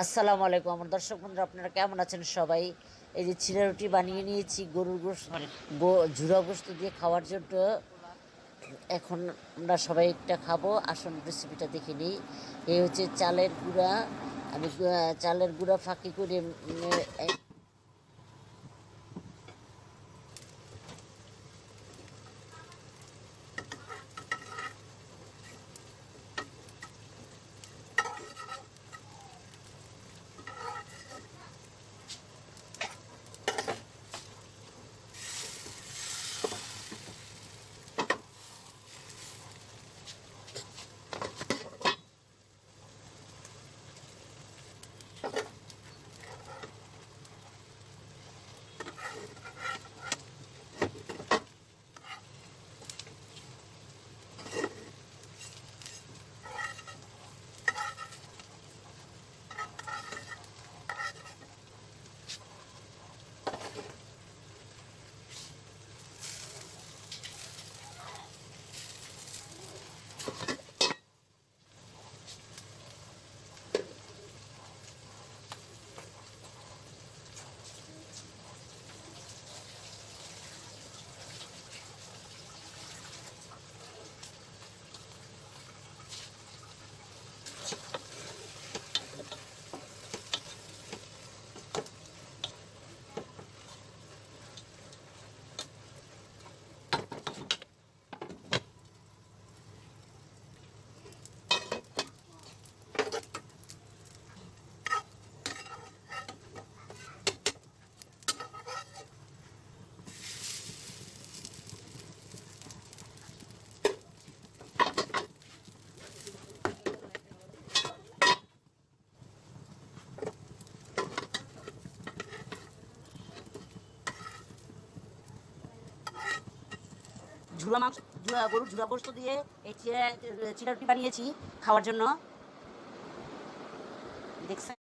আসসালামু আলাইকুম আমার দর্শক বন্ধুরা, আপনারা কেমন আছেন সবাই? এই যে চিড়া রুটি বানিয়ে নিয়েছি গরুর গোশত, ঝুরা গোশত দিয়ে খাওয়ার জন্য। এখন আমরা সবাই একটা খাবো, আসুন রেসিপিটা দেখে নিই। এই হচ্ছে চালের গুঁড়া। আমি চালের গুঁড়া ফাঁকি করে ঝুরা মাংস, গরুর ঝুরা গোশত দিয়ে এই চিড়া রুটি বানিয়েছি খাওয়ার জন্য। দেখছেন?